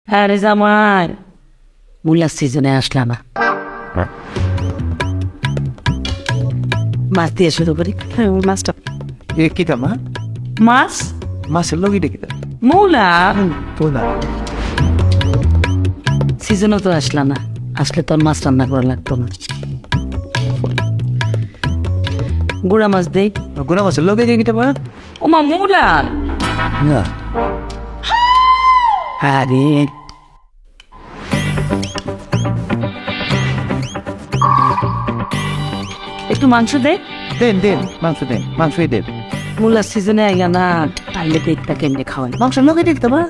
আরে জামাই মূলার সিজনে আসলা না, মাছ দিয়ে শুরু করি। মাছটা এ কিতা মা মাছ মাছের লগিটা কিতা মূলা পোলা সিজনও তো আসলা না, আসলে তোর মাছ রান্না করা লাগতো না। গুড়া মাছ দেই। গুনা মাছের লগে কিতা মা ওমা মূলা না আরে একটু মাংস দে। দেন মাংসই দেন মূলার সিজনে আইয়া না, পারলে পেটটা কেমনে খাওয়াই। মাংসের লগে কিতা মা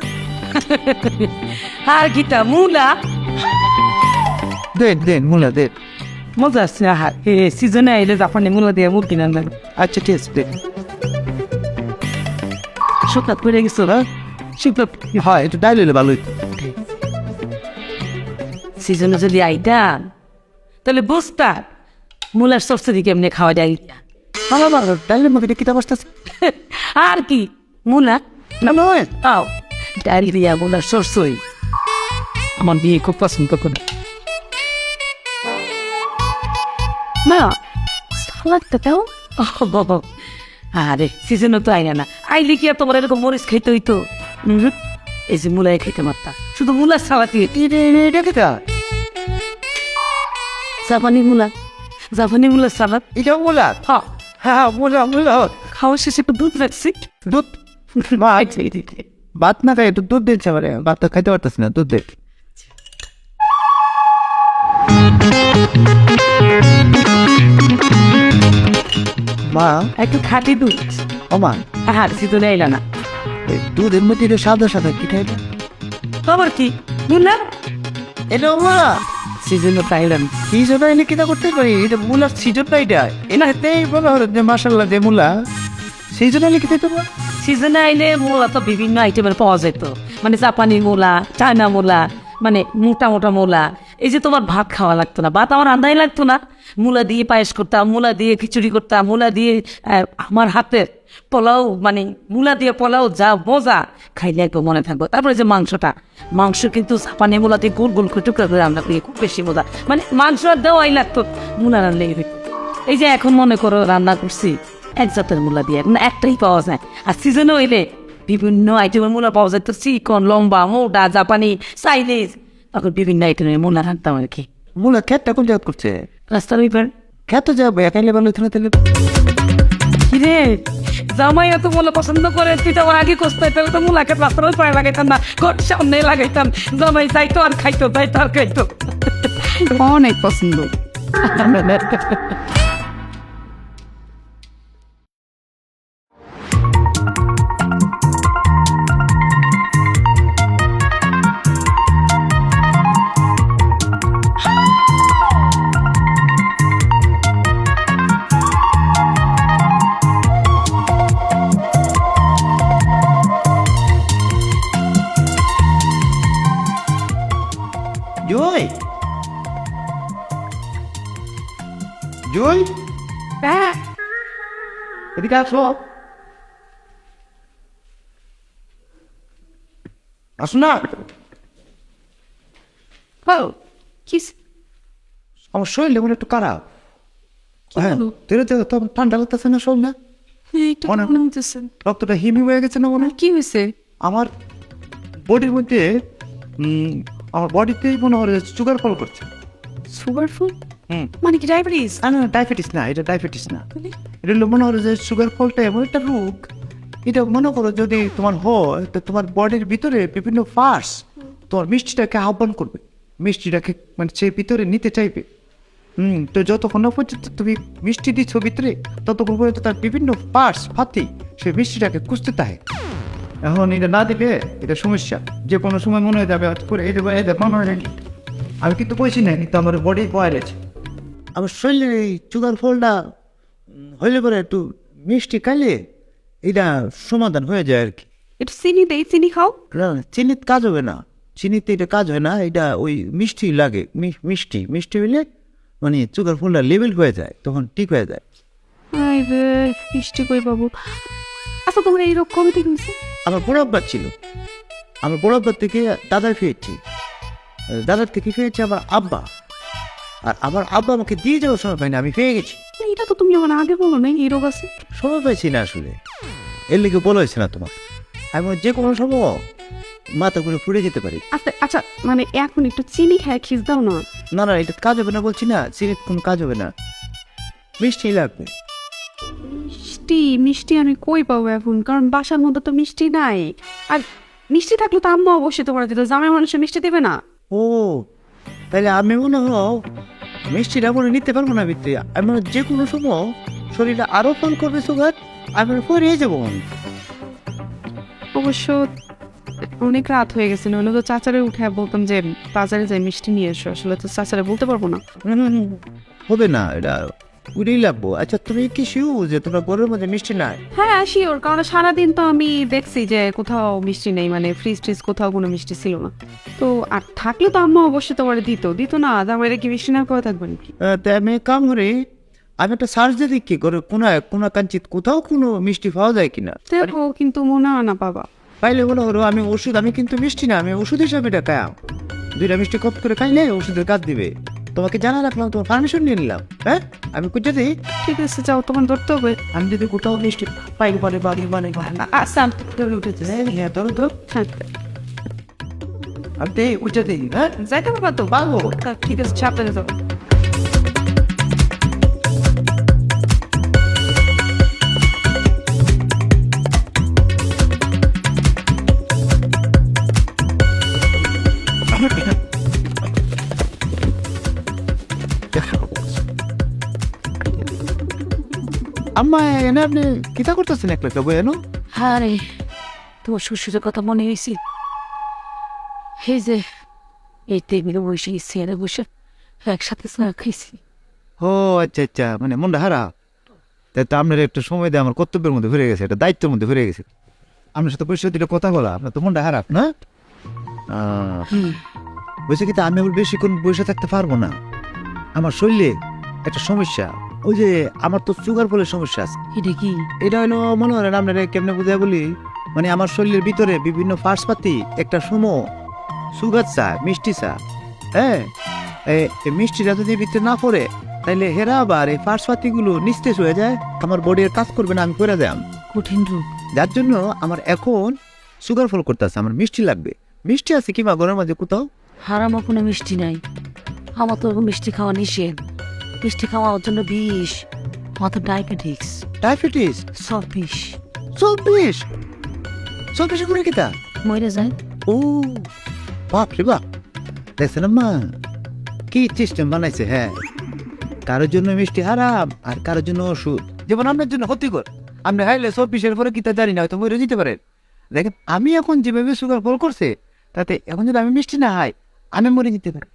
আর গীতা মূলা দেন মুলা দেন মজা আসছে। আহার সিজনে আইলে জাপানি মূলা দিয়ে মুরগি রান্না। আচ্ছা ঠিক আছে দেন শুকনা পড়ে গেছো না? শুকনা হয় একটু ডাইল হইলে ভালো হইতো সিজনে যদি আইতাম তাহলে বুঝতা মূলার সরসরি কেমনে খাওয়া যায়। মামা মা ডাইলের মধ্যে কিতা বসতেছে আর কি মূলা না নয় তাও ডাইল দিয়া মূলার সরসই আমার বিয়ে খুব পছন্দ করে। মা সালাদটা দাও। বাবা আরে সিজনও তো আইনা না, আইলে কি আর তোমার এরকম মরিচ খাইতে হইতো? এই যে মূলাই খাইতে মারতা, শুধু মূলার সালাতি। এটা কিতা জাপানি মূলা, জাপানি মূলার সালাদ। এটা মুলা হ্যাঁ হ্যাঁ মুলা খাওয়া শেষে একটু দুধ রাখছি। দুধ মা ভাত না খাই একটু দুধ দিচ্ছে আমার ভাত তো খাইতে পারতেছি না দুধ দে মা একটু খাঁটি দুধ। ও মা আর সিজনে আইলা না, এই দুধের মধ্যে এটা সাদা সাদা কি খাইবে খবর কি মূলা এটা মা সিজনে তো আইলাম। কি জন্য এনে কিনা করতে পারি এটা মুলার সিজন না এটা এনাতেই মনে হলো যে মাসাল্লাহ যে মুলা সেই জন্য এনে খেতে পারবো সিজনে আইলে মূলা তো বিভিন্ন আইটেমের পাওয়া যেত, মানে জাপানি মূলা, চায়না মূলা, মানে মোটা মোটা মূলা। এই যে তোমার ভাত খাওয়া লাগতো না, ভাত আমার রান্নাই লাগতো না, মূলা দিয়ে পায়েস করতাম, মূলা দিয়ে খিচুড়ি করতাম, মূলা দিয়ে আমার হাতের পোলাও, মানে মূলা দিয়ে পোলাও যা মজা, খাইলে একদম মনে থাকবো। তারপরে যে মাংসটা, মাংস কিন্তু জাপানি মূলা দিয়ে গোল গোল করে টুকরা করে রান্না করি, খুব বেশি মজা, মানে মাংস আর দেওয়াই লাগতো, মূলা রান্নাই হইতো। এই যে এখন মনে করো রান্না করছি এক জাতের মূলা দিয়ে, মানে একটাই পাওয়া যায়। আর সিজনে হইলে বিভিন্ন আইটেমের মূলা পাওয়া যায়, তো চিকন, লম্বা, মোটা, জাপানি, চাইনিজ, তখন বিভিন্ন আইটেমের মূলা রাখতাম আর কি। মুলা খেতটা কোন জায়গা করছে রাস্তার ওইবার খেতে যাবো একাইলে ভালো হইতো না তাহলে কিরে জামাই এত মূলা পছন্দ করে, তুই তো আমার আগে কষ্ট তাহলে তো মূলাকে রাস্তার ওই পায়ে লাগাইতাম না, ঘর সামনে লাগাইতাম, জামাই যাইতো আর খাইতো, যাইতো আর খাইতো। অনেক পছন্দ। জয় জয় এদিকে আসো আসো না আমার শরীরে মনে একটু খারাপ হ্যাঁ তেরে তো ঠান্ডা লাগতেছে না শরীর না রক্তটা হিমি হয়ে গেছে না মনে কি হয়েছে? আমার বডির মধ্যে আমার বডিতেই মনে হয় সুগার ফল করছে সুগার ফুল মানে কি ডায়াবেটিস? না ডায়াবেটিস না, এটা ডায়াবেটিস না, এটা হলো মনে করো যে সুগার ফলটা এমন একটা রোগ, এটা মনে করো যদি তোমার হয় তো তোমার বডির ভিতরে বিভিন্ন পার্টস তোমার মিষ্টিটাকে আহ্বান করবে, মিষ্টিটাকে মানে সে ভিতরে নিতে চাইবে। তো যতক্ষণ না পর্যন্ত তুমি মিষ্টি দিচ্ছ ভিতরে ততক্ষণ পর্যন্ত তার বিভিন্ন পার্টস ফাতি সে মিষ্টিটাকে খুঁজতে থাকে। এখন এটা না দিলে এটা সমস্যা, যে কোনো সময় মনে হয়ে যাবে করে এই দেবো এই দেবো মনে হয় নাকি আমি কিন্তু বলছি না, কিন্তু আমার বডি পয়েছে আমার শরীরে এই সুগার ফলটা হইলে পরে একটু মিষ্টি খাইলে এটা সমাধান হয়ে যায় আর কি। একটু চিনি দেই, চিনি খাও। না চিনিতে কাজ হবে না, চিনিতে এটা কাজ হয় না, এটা ওই মিষ্টি লাগে, মিষ্টি মিষ্টি হইলে মানে সুগার ফলটা লেভেল হয়ে যায়, তখন ঠিক হয়ে যায়। মিষ্টি কই বাবু। আচ্ছা তোমার এই রোগ কবে থেকে হয়েছে? আমার পুরো অভ্যাস ছিল, আমার বড় আব্বার থেকে দাদার পেয়েছি, দাদার থেকে পেয়েছি আমার আব্বা, আর আমার আব্বা আমাকে দিয়ে যাওয়ার সময় পাইনি, আমি পেয়ে গেছি। এটা তো তুমি আমার আগে বলো না এই রোগ আছে। সময় পাইছি না আসলে, এর লিগে বলা হয়েছে না তোমার। আমি যে কোনো সময় মাথা করে ফুটে যেতে পারি। আচ্ছা আচ্ছা, মানে এখন একটু চিনি খায় খিস দাও না। না না, এটা কাজ হবে না বলছি না, সিগারেট কোনো কাজ হবে না, মিষ্টি লাগবে। মিষ্টি মিষ্টি আমি কই পাবো এখন, কারণ বাসার মধ্যে তো মিষ্টি নাই। আর মিষ্টি থাকলে তো আম্মা অবশ্যই তোমার দিত, জামাই মানুষের মিষ্টি দেবে না। ও তাহলে আমি মনে হয় মিষ্টিটা মনে নিতে পারবো না ভিতরে, আমি মনে হয় যে কোনো সময় শরীরটা আরো ফোন করবে সুগার, আমি পরে যাবো। অবশ্য অনেক রাত হয়ে গেছে, নইলে তো চাচারে উঠে বলতাম যে বাজারে যাই মিষ্টি নিয়ে এসো। আসলে তো চাচারে বলতে পারবো না। হবে না, এটা উড়েই লাগবো। আচ্ছা তুমি কি শিউ যে তোমার ঘরের মধ্যে মিষ্টি নাই? হ্যাঁ শিওর, কারণ সারাদিন তো আমি দেখছি যে কোথাও মিষ্টি নেই, মানে ফ্রিজ ট্রিজ কোথাও কোনো মিষ্টি ছিল না। তো আর থাকলে তো আম্মা অবশ্যই তোমার দিত না, জামাইরে কি মিষ্টি না করে থাকবে নাকি? তাই আমি কাম করে আমি একটা সার্চ দিয়ে দেখি করে কোনা কাঞ্চিত কোথাও কোনো মিষ্টি পাওয়া যায় কিনা। দেখো কিন্তু মনে হয় না বাবা। পাইলে বলো হলো আমি ওষুধ, আমি কিন্তু মিষ্টি না, আমি ওষুধ হিসাবে এটা খাই। দুইটা মিষ্টি কপ করে খাইলে ওষুধের কাজ দিবে। তোমাকে জানা রাখলাম, তোমার পারমিশন নিয়ে নিলাম। হ্যাঁ আমি কোথা দিই, ঠিক আছে যাও, তোমার ধরতে হবে। আমি যদি কোথাও মিষ্টি পাই বলে বাড়ি মানে আচ্ছা উঠেছে। হ্যাঁ ধরো তো, হ্যাঁ আমি দিই কোথা দিই। হ্যাঁ যাইতে পারবা তো? পাবো। ঠিক আছে সাবধানে যাও। আম্মা এনে আপনি কিতা করতেছেন একলা বই এনো? হ্যাঁ রে, তোমার শ্বশুরের কথা মনে হয়েছে। এই যে এই টেবিলে বসে চেয়ারে বসে একসাথে চা খাইছি। ও আচ্ছা আচ্ছা, মানে মনটা হারা। তাই তো আপনার একটু সময় দিয়ে আমার কর্তব্যের মধ্যে ঘুরে গেছে, এটা দায়িত্বের মধ্যে ঘুরে গেছে। আপনার সাথে পরিচয় দিলে কথা বলা, আপনার তো মনটা হারাপ না? বলছে কি তা আমি আবার বেশিক্ষণ বসে থাকতে পারবো না, আমার শরীরে একটা সমস্যা। ওই যে আমার তো সুগার ফলের সমস্যা আছে। এটা কি? এটা হলো মনে হয় আপনার কেমনে বুঝাই বলি, মানে আমার শরীরের ভিতরে বিভিন্ন ফার্সপাতি একটা সময় সুগার চা, মিষ্টি চা, হ্যাঁ এই মিষ্টিটা যদি ভিতরে না পড়ে তাইলে হেরা আবার এই ফার্সপাতি গুলো নিস্তেজ হয়ে যায়, আমার বডির কাজ করবে না, আমি করে যাম। কঠিন রোগ। যার জন্য আমার এখন সুগার ফল করতেছে, আমার মিষ্টি লাগবে। মিষ্টি আছে কি মা ঘরের মাঝে কোথাও? হারামো কোনো মিষ্টি নাই, আমার তো মিষ্টি খাওয়া নিষেধ। মিষ্টি খাওয়ার জন্য বিষ, আমার তো ডায়াবেটিক্স। ডায়াবেটিস? 26 চব্বিশ করে কিতা মরে যায়। ও বাপ রে বাপ, দেখছেন মা কি সিস্টেম বানাইছে। হ্যাঁ কারোর জন্য মিষ্টি হারাম আর কারোর জন্য ওষুধ, যেমন আপনার জন্য ক্ষতিকর। আপনি খাইলে 24-এর পরে কিতা জানি না, হয়তো মরে দিতে পারেন। দেখেন আমি এখন যেভাবে সুগার ফল করছে, তাতে এখন যদি আমি মিষ্টি না খাই আমি মরে যেতে পারি।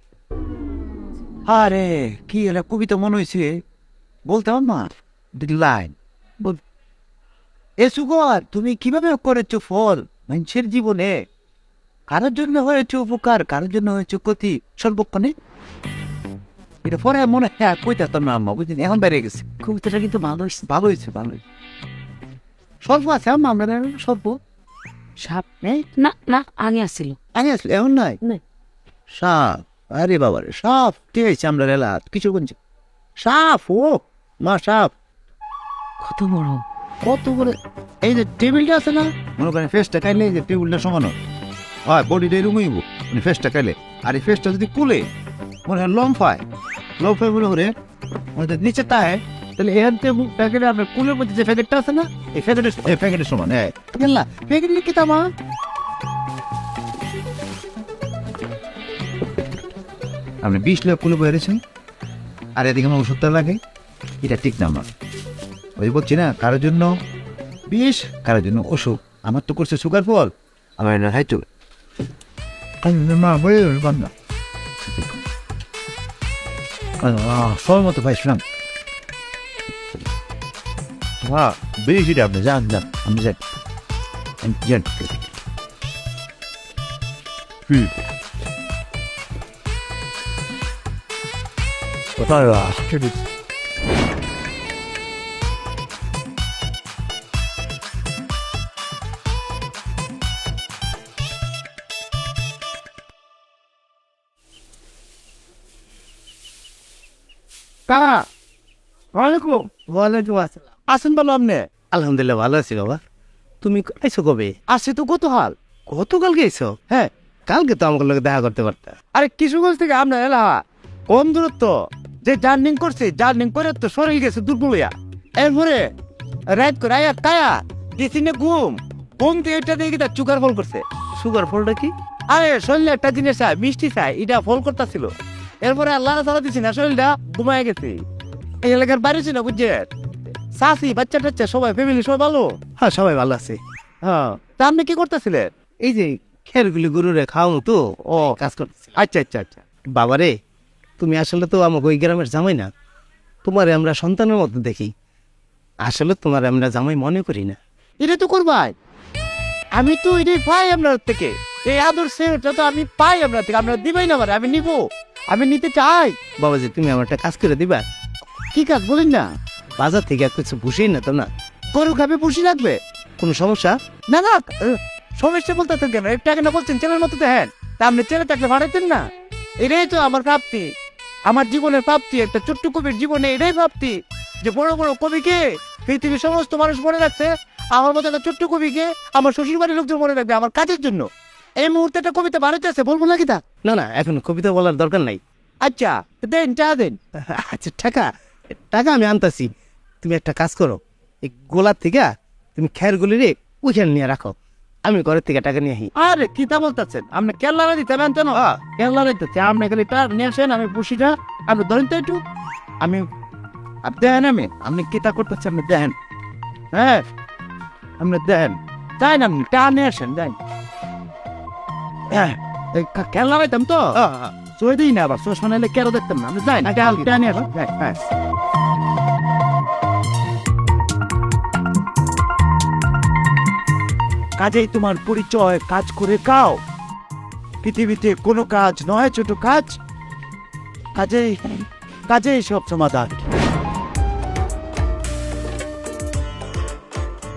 আরে কি একটা কবিতা মনে হয়েছে, বলতাম মা লাইন বল, এ সুগার তুমি কিভাবে করেছো ফল মানুষের জীবনে, কারোর জন্য হয়েছে উপকার, কারোর জন্য হয়েছে ক্ষতি সর্বক্ষণে। এটা পরে মনে হ্যাঁ কইতাম না আম্মা, বুঝলেন এখন বেড়ে গেছে। কবিতাটা কিন্তু ভালো হয়েছে। ভালো হয়েছে ভালো হয়েছে। সর্ব আছে আম্মা, আমরা সর্ব সাপ নেই না না, আগে আসছিল। আগে আসলে এমন নাই নাই। সাপ, আরে বাবা রে সাপ ঠিক আছে, আমরা রেলা কিছু বলছি সাপ ও মা সাপ কত বড়, কত করে। এই যে টেবিলটা আছে না, মনে করেন ফেসটা খাইলে এই যে টেবিলটা সমান হয়, বডিটা রুমইব মানে ফেসটা খাইলে, আর এই ফেসটা যদি কুলে মনে হয় লম্ফায় মনে করে মনে নিচে তাই, তাহলে এর প্যাকেটে আপনার কুলের মধ্যে যে প্যাকেটটা আছে না, এই প্যাকেটের সমান। হ্যাঁ না প্যাকেট লিখে তামা আপনি 20 লাখ কুলে বেড়েছেন, আর এদিকে আমার ওষুধটা লাগে, এটা ঠিক না আমার। ওই বলছি না কারোর জন্য বিষ, কারোর জন্য ওষুধ। আমার তো করছে সুগার ফল, আমার না খাইতো মা বলে বান্ধা সময় মতো পাইছিলাম। হ্যাঁ বেশি আপনি যান যান, আমি যান যান। কোথায় কাকা ওয়ালাইকুম ওয়ালাইকুম আসসালাম আসেন বলো আপনি আলহামদুলিল্লাহ ভালো আছি বাবা। তুমি আইছো কবে? আসছে তো কত হাল গতকালকে আইছো? হ্যাঁ কালকে তো আমার লগে দেখা করতে পারতা। আরে কিশোরগঞ্জ থেকে আপনার এলা কম দূরত্ব যে জার্নিং করছে জার্নিং করে তো শরীর গেছে দুর্বলিয়া এরপরে রাত করে আয়া কায়া দিছি না ঘুম ঘুম দিয়ে এটা দিয়ে তার চুকার ফল করছে সুগার ফলটা কি? আরে শরীরে একটা জিনিস চাই মিষ্টি চাই এটা ফল করতেছিল এরপরে আল্লাহ তালা দিছি না শরীরটা ঘুমায় গেছে এই এলাকার বাড়ি ছিল বুঝছে চাষি বাচ্চা টাচ্চা সবাই ফ্যামিলি সবাই ভালো হ্যাঁ সবাই ভালো আছে। হ্যাঁ তা আপনি কি করতেছিলেন এই যে খেরগুলি গরুরে খাওয়ানো তো ও কাজ করতেছি। আচ্ছা আচ্ছা আচ্ছা বাবারে তুমি আসলে তো আমাকে ওই গ্রামের জামাই না, তোমারে আমরা সন্তানের মতো দেখি। আসলে তোমার আমরা জামাই মনে করি না। এটা তো করবাই আমি তো এটাই পাই আপনার থেকে এই আদর সেটা তো আমি পাই আপনার থেকে আপনার দিবাই না পারে আমি নিব আমি নিতে চাই বাবাজি তুমি আমার একটা কাজ করে দিবা? কি কাজ বলেন না বাজার থেকে আর কিছু বুঝেই না তো না, গরু খাবে পুষি লাগবে কোনো সমস্যা? না না সমস্যা বলতে কেন একটা কেন বলছেন ছেলের মতো দেখেন তা আপনি ছেলে থাকলে ভাড়াইতেন না এটাই তো আমার প্রাপ্তি আমার জীবনের প্রাপ্তি একটা ছোট্ট কবির জীবনে এটাই প্রাপ্তি যে বড় বড় কবিকে পৃথিবীর সমস্ত মানুষ মনে রাখছে আমার মতো একটা ছোট্ট কবিকে আমার শ্বশুর বাড়ির লোকজন মনে রাখবে আমার কাজের জন্য এই মুহূর্তে একটা কবিতা বাড়িতে আছে বলবো নাকি তা না না এখন কবিতা বলার দরকার নাই। আচ্ছা দেন চা দেন আচ্ছা টাকা টাকা আমি আনতাছি, তুমি একটা কাজ করো, এই গোলার থেকে তুমি খেরগুলি রে ওইখানে নিয়ে রাখো, আমি ঘরের থেকে টাকা নিয়ে আসি। আরে কি তা বলতেছেন আপনি কেল্লারে দিতে পারেন কেন কেল্লারে দিতে আপনি খালি তার নিয়ে আসেন আমি পুষিটা আপনি ধরেন তো একটু আমি আপনি দেখেন আমি আপনি কি তা করতেছেন আপনি দেখেন হ্যাঁ আপনি দেখেন তাই না আপনি টা নিয়ে আসেন যাই হ্যাঁ কেল্লা পাইতাম তো চলে দিই না আবার চশমা নাইলে কেন দেখতাম না আপনি যাই না টা নিয়ে আসেন হ্যাঁ কাজেই তোমার পরিচয় কাজ করে খাও পৃথিবীতে কোনো কাজ নয় ছোট কাজ কাজেই কাজেই সব সমাধান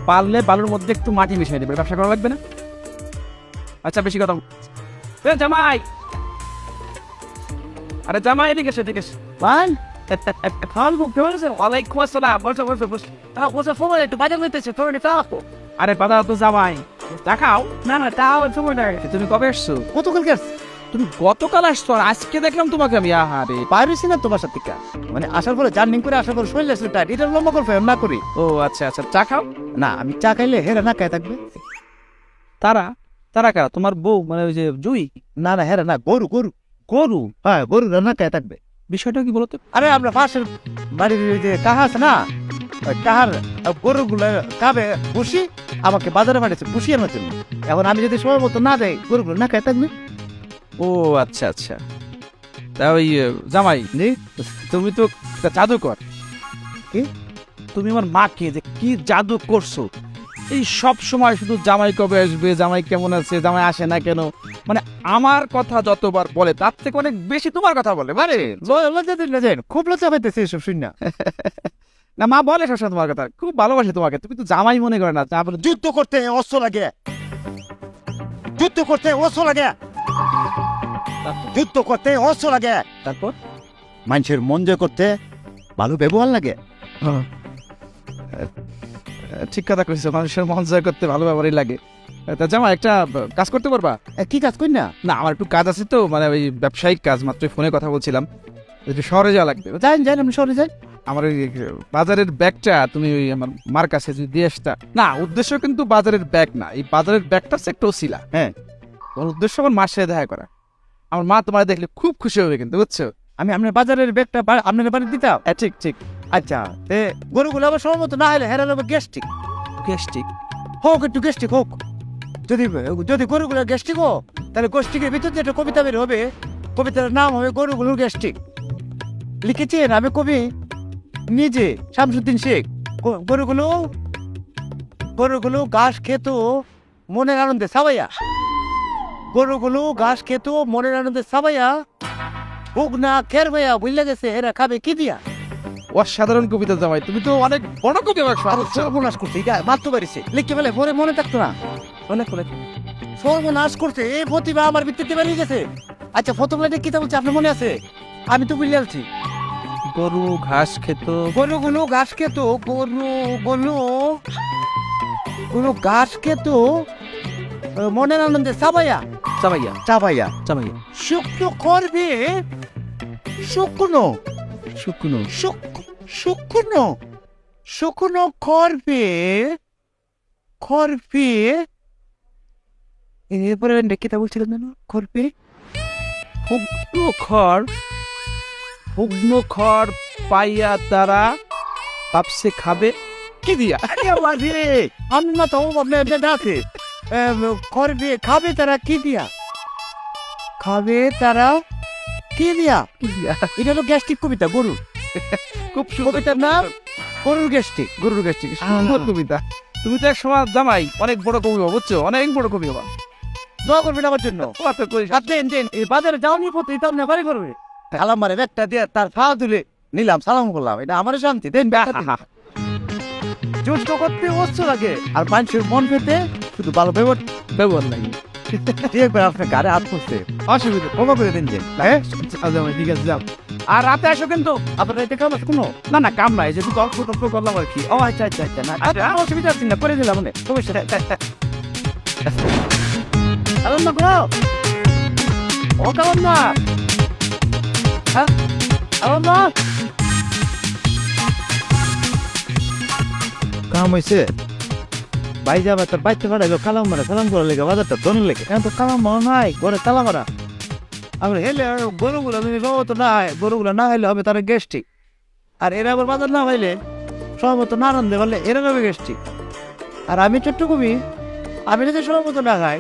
পারলে বালুর মধ্যে একটু মাটি মিশিয়ে দেবে, ব্যবসা করা লাগবে না। আচ্ছা বেশি কথা এ জামাই, আরে জামাই এদিকে এসে এদিকে এসে। মান ওয়ালাইকুম আসসালাম, বসো বসো বসো। বসে ফোন একটু বাজার করতেছে ফোন আরে বাধা তো জামাই দেখাও। না না তাও সময় লাগে। তুমি কবে এসছো? কতকালকে তুমি গতকাল আসছো আর আজকে দেখলাম তোমাকে আমি। আহারে পাইরেছি না তোমার সাথে মানে আসার পরে জার্নিং করে আসার পরে শরীর আসলে টাইট এটা লম্বা করে না করি ও আচ্ছা আচ্ছা, চা খাও। না আমি চা খাইলে হেরা না খাই থাকবে তারা তারা কারা? তোমার বউ মানে ওই যে জুই? না না হেরা না গরু গরু গরু? হ্যাঁ গরু না খাই থাকবে বিষয়টা কি বলতো? আরে আমরা পাশের বাড়ির ওই যে কাহা আছে না ওই কাহার গরুগুলো খাবে বসি আমাকে বাজারে পাঠিয়েছে বসি আনার জন্য এখন আমি যদি সময় মতো না দেয় গরুগুলো না খাই থাকবে ও আচ্ছা আচ্ছা, তা ওই জামাই তুমি তো একটা জাদুকর। কি? তুমি আমার মাকে যে কি জাদু করছো, এই সব সময় শুধু জামাই কবে আসবে, জামাই কেমন আছে, জামাই আসে না কেন, মানে আমার কথা যতবার বলে তার থেকে অনেক বেশি তোমার কথা বলে। আরে লজ্জা দিন না যাই খুব লজ্জা পাইতেছে এসব শুন না না মা বলে সবসময় তোমার কথা, খুব ভালোবাসে তোমাকে, তুমি তো জামাই মনে করে না। তারপরে যুদ্ধ করতে অস্ত্র লাগে যুদ্ধ করতে অস্ত্র লাগে যুদ্ধ করতে অস্ত্র লাগে তারপর মানুষের মন জয় করতে ভালো ব্যবহার লাগে ঠিক কথা কইছো, মানুষের মন জয় করতে ভালো ব্যাপারই লাগে। তা জামা একটা কাজ করতে পারবা? কি কাজ করি না না আমার একটু কাজ আছে তো, মানে ওই ব্যবসায়িক কাজ, মাত্র ফোনে কথা বলছিলাম, একটু শহরে যাওয়া লাগবে। যাই যাই আমি শহরে যাই আমার ওই বাজারের ব্যাগটা তুমি ওই আমার মার কাছে যদি দিয়ে আসতা। না উদ্দেশ্য কিন্তু বাজারের ব্যাগ না, এই বাজারের ব্যাগটা হচ্ছে একটা ওসিলা। হ্যাঁ তোমার উদ্দেশ্য আমার মার সাথে দেখা করা। আমার মা তোমার দেখলে খুব খুশি হবে কিন্তু, বুঝছো? আমি আপনার বাজারের ব্যাগটা আপনার বাড়ি দিতাম হ্যাঁ ঠিক ঠিক। আচ্ছা তে গরুগুলো আবার সময় মতো না হলে হেরালে গ্যাস্ট্রিক গ্যাস্ট্রিক হোক একটু গ্যাস্ট্রিক হোক যদি যদি গরুগুলো গ্যাস্ট্রিক হোক তাহলে গ্যাস্ট্রিকের ভিতর যে একটা কবিতা বের হবে কবিতার নাম হবে গরুগুলোর গ্যাস্ট্রিক লিখেছেন আমি কবি নিজে শামসুদ্দিন শেখ গরুগুলো গরুগুলো ঘাস খেত মনের আনন্দে সাবাইয়া গরুগুলো ঘাস খেত মনের আনন্দে সাবাইয়া হোক না খের ভাইয়া বুঝলে গেছে এরা খাবে কি দিয়া অসাধারণ কবিতা জামাই, তুমি তো অনেক বড় কবি। আমার সর্বনাশ করছে এটা মারতে পারিছে লিখতে পেলে পরে মনে থাকতো না অনেক অনেক সর্বনাশ করছে এই প্রতিভা আমার ভিত্তিতে বেরিয়ে গেছে আচ্ছা প্রথম লাইনে কি বলছে আপনার মনে আছে আমি তো বুঝলে আছি গরু ঘাস খেত। গরুগুলো ঘাস খেত, গরুগুলো ঘাস খেত মনের আনন্দে চাবাইয়া চাবাইয়া চাবাইয়া চাবাইয়া শুকনো করবে, শুকনো শুকনো শুকনো শুকনো করবে করবে। এরপরে কিতা বলছিলেন যেন? করবে শুকনো খড় পাইয়া তারা ভাবছে খাবে কি দিয়া। আমি না তো ডাকে করবে, খাবে তারা কি দিয়া, খাবে তারা কি দিয়া। এটা হলো গ্যাস্ট্রিক কবিতা, গরুর খুব কবিতার নাম গরুর গ্যাস্ট্রিক। গরুর গাছটি সুন্দর কবিতা। তুমি তো এক সময় জামাই অনেক বড় কবি হবা, বুঝছো, অনেক বড় কবি হবা। দোয়া করবেন আমার জন্য। দেন এই বাজারে যাওনি পথে এটা আপনি বাড়ি করবে। সালাম মারে একটা দিয়ে তার পা তুলে নিলাম, সালাম করলাম, এটা আমার শান্তি। দেন যুদ্ধ করতে অস্ত্র লাগে আর মানুষের মন পেতে শুধু ভালো ব্যবহার নাই। একবার আপনার গাড়ি হাত পড়ছে, অসুবিধা ক্ষমা করে দিন যে। হ্যাঁ জামাই ঠিক আছে যাও। আর রাতে আসো কিন্তু আপনার রাতে কাম আছে কোনো? না না কাম নাই, যদি গল্প টল্প করলাম আর কি। ও আচ্ছা আচ্ছা আচ্ছা, না অসুবিধা আছে না, করে দিলাম মানে সমস্যা নেই। কারণ না গো, ও কারণ না, হ্যাঁ কারণ না কাম হয়েছে। ভাই যাবা তোর বাইতে পাঠাইলো কালাম মারা, সালাম করার লেগে বাজারটা দনের লেগে। এখন তো কালাম মারা নাই, ঘরে তালা মারা। আমরা হেলে আর গরুগুলো তো না হয়, গরুগুলো না হইলে হবে তারা গ্যাস্ট্রিক। আর এরা আবার বাজার না পাইলে সহমত না রান্ধে পারলে এরা হবে গ্যাস্ট্রিক। আর আমি ছোট্ট কবি, আমি যদি সহমত না খাই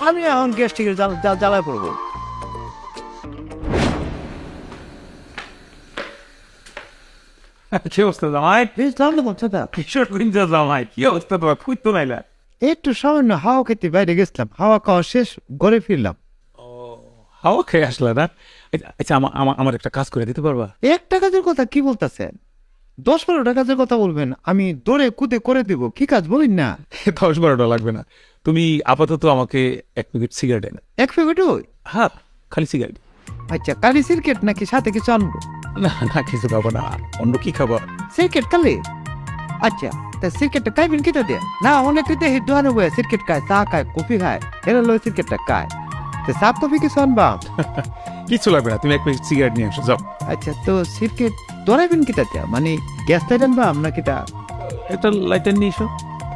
আমি এখন গ্যাস্ট্রিকের জ্বালায় পড়বো। কি অবস্থা জামাই? কিশোর জামাই কি অবস্থা তোমার? খুঁজ তো নাইলা। একটু সামান্য হাওয়া খেতে বাইরে গেছিলাম, হাওয়া খাওয়া শেষ, ঘরে ফিরলাম। হাওয়া খেয়ে আসলা না? আচ্ছা আমার একটা কাজ করে দিতে পারবা? একটা কাজের কথা কি বলতেছেন? 10-12টা কাজের কথা বলবেন, আমি দৌড়ে কুদে করে দিব। কি কাজ বলেন না? 10-12টা লাগবে না, তুমি আপাতত আমাকে 1 প্যাকেট সিগারেট এনে। 1 প্যাকেট? হ্যাঁ, খালি সিগারেট। আচ্ছা, কালি সিরকেট নাকি সাথে কিছু আনবো? না না, কিছু খাবো না। অন্য কি খাবো? সিরকেট কালি? আচ্ছা, তা সিরকেটটা খাইবেন কিটা দিয়ে? না অনেকে দেখি দোকানে বয়ে সিরকেট খায়, চা খায়, কফি খায়, এরা লোক সিরকেটটা খায়। তো চা কফি কিছু আনবা? কিছু লাগবে না, তুমি 1 প্যাকেট সিগারেট নিয়ে আসো যাও। আচ্ছা, তো সিরকেট ধরাইবেন কিটা দিয়া? মানে গ্যাস লাইট আনবা না কিটা? একটা লাইটার নিয়ে এসো।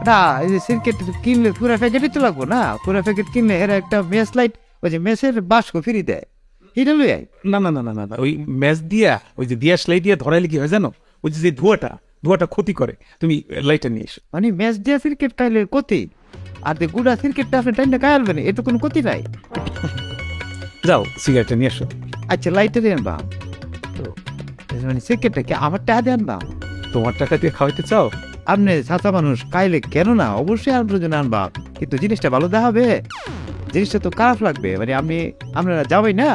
না, এই যে সিরকেট কিনলে পুরো প্যাকেটই তো লাগবো না। পুরো প্যাকেট কিনলে এরা একটা মেস লাইট, ওই যে মেসের বাস্ক ফ্রি দেয়, এটা লই আই। না না না না না, ওই ম্যাচ দিয়া, ওই যে দিয়াস লাইট দিয়ে ধরাইলে কি হয় জানো? ওই যে ধোঁয়াটা ক্ষতি করে। তুমি লাইটার নিয়ে এসো। মানে ম্যাচ দিয়ে ক্রিকেট খাইলে ক্ষতি, আর যে গুড়া ক্রিকেটটা আপনি টাইমটা খাই আনবেন, এটা কোনো ক্ষতি নাই। যাও সিগারেটটা নিয়ে এসো। আচ্ছা, লাইটারে আনবা তো, মানে ক্রিকেটটা কি আমার টাকা দিয়ে আনবা? তোমার টাকা দিয়ে খাওয়াইতে চাও? আপনি চাচা মানুষ, খাইলে কেন না, অবশ্যই আপনার জন্য আনবা, কিন্তু জিনিসটা ভালো দেখাবে। জিনিসটা তো খারাপ লাগবে, মানে আপনারা যাবেই না,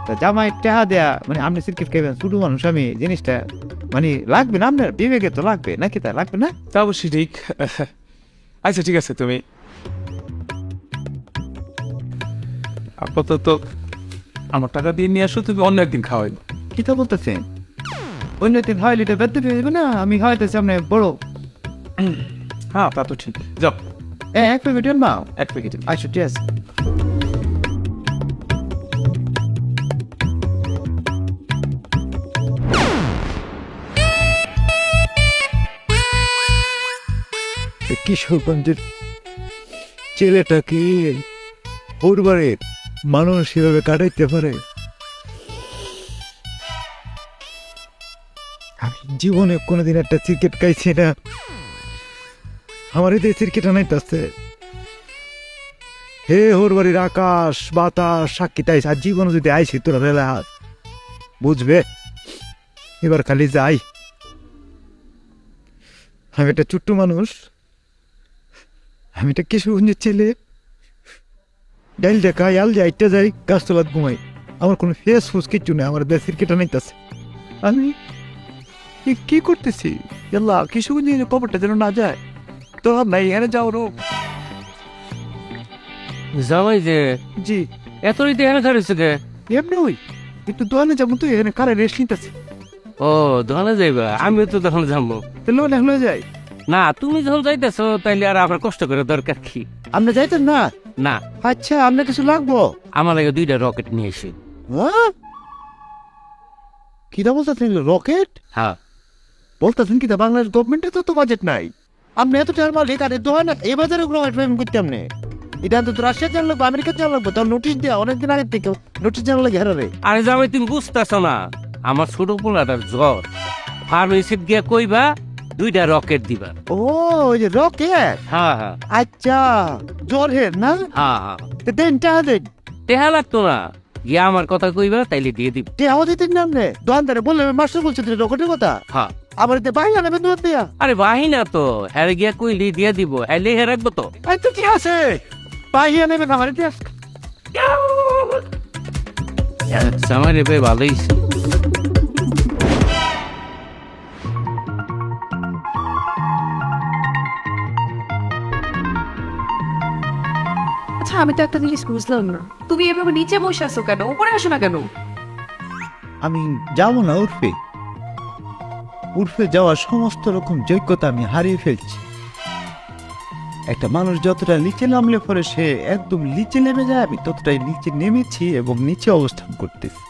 তা জামাই টাকা দেয়া, মানে আপনি ক্রিকেট খাইবেন, ছোট মানুষ আমি, জিনিসটা মানে লাগবে না আপনার বিবেকে, তো লাগবে নাকি? তা লাগবে না? তা অবশ্যই ঠিক। আচ্ছা ঠিক আছে, তুমি আপাতত আমার টাকা দিয়ে নিয়ে আসো, তুমি অন্য একদিন খাওয়াইবো। কি তা বলতেছেন? অন্য দিন হয় লিটার বেঁধতে পেয়ে না, আমি হয়তো আপনি বড়। হ্যাঁ তা তো ঠিক, যাও। 1 প্যাকেট আনবা? 1 প্যাকেট। আচ্ছা ঠিক আছে। কিশোরগঞ্জের ছেলেটাকে পরিবারের মানুষ সেভাবে কাটাইতে পারে? আমি জীবনে কোনোদিন একটা ক্রিকেট খাইছি না, আমার এদের ক্রিকেট আনাইতেছে। হে ওর বাড়ির আকাশ বাতাস সাক্ষী তাই, আর জীবনে যদি আইসি তোরা রেলা বুঝবে। এবার খালি যাই, আমি একটা ছোট্ট মানুষ, আমি একটা কিশোরগঞ্জের ছেলে, ডাইলটা খাই, আল যাইতে যাই, গাছতলাত ঘুমাই, আমার কোনো ফেস ফুস কিচ্ছু নেই, আমার দেশ ক্রিকেট আনাইতেছে। আমি কি করতেছি? আল্লাহ, কিশোরগঞ্জের খবরটা যেন না যায়, তো নাই এখানে যাও রোগ। জামাই যে জি, এত এখানে খারাপ গে? এমনি ওই একটু দোকানে যাবো, তো এখানে কারে রেস্ট নিতেছি। ও দোকানে যাইবা, আমিও তো তখন যাবো। তাহলে এখন যাই। না, তুমি যখন যাইতেছো তাইলে আর আমার কষ্ট করে দরকার কি? আপনি যাইতেন না? না, আচ্ছা, আপনার কিছু লাগবো? আমার লাগে 2টা রকেট নিয়ে এসে। হ্যাঁ, কিটা বলতেছেন? রকেট হ্যাঁ, বলতেছেন কিটা? বাংলাদেশ গভর্নমেন্টের তো বাজেট নাই। আপনি এত টাকার মালিক, আর দোকান এই বাজারে রকেট পেমেন্ট করতে আপনি? এটা তো রাশিয়া জানা লাগবে, আমেরিকা জানা লাগবে, তার নোটিশ দেওয়া অনেকদিন আগে থেকে নোটিশ জানা লাগে। হেরারে আরে জামাই তুমি বুঝতেছো না, আমার ছোট পোলাটার জ্বর, ফার্মেসিত গিয়া কইবা 2টা রকেট দিবা। ও, ওই যে রকেট। হ্যাঁ হ্যাঁ আচ্ছা, জ্বর হের না? হ্যাঁ হ্যাঁ, দেন টাকা দেন। টেহা লাগতো না, গিয়া আমার কথা কইবা তাইলে দিয়ে দিব। টাকাও দিতেন না আপনি? দোকানদারে বললে মাস্টার বলছে রকেটের কথা। হ্যাঁ, আমার এতে বাইরে আনবেন দোকান দিয়া। আরে বাহিনা তো হ্যাঁ গিয়া কইলি দিয়ে দিব, হ্যালে হে রাখবো তো। এই তো কি আছে, বাইরে নেবেন আমার এতে। জামাই রে ভাই ভালোই। আচ্ছা, আমি তো একটা জিনিস বুঝলাম না, তুমি এভাবে নিচে বসে আছো কেন? উপরে আসো না কেন? আমি যাব না উর্ফে। উর্ফে যাওয়ার সমস্ত রকম যোগ্যতা আমি হারিয়ে ফেলছি। একটা মানুষ যতটা নিচে নামলে পরে সে একদম নিচে নেমে যায়, আমি ততটাই নিচে নেমেছি এবং নিচে অবস্থান করতেছি।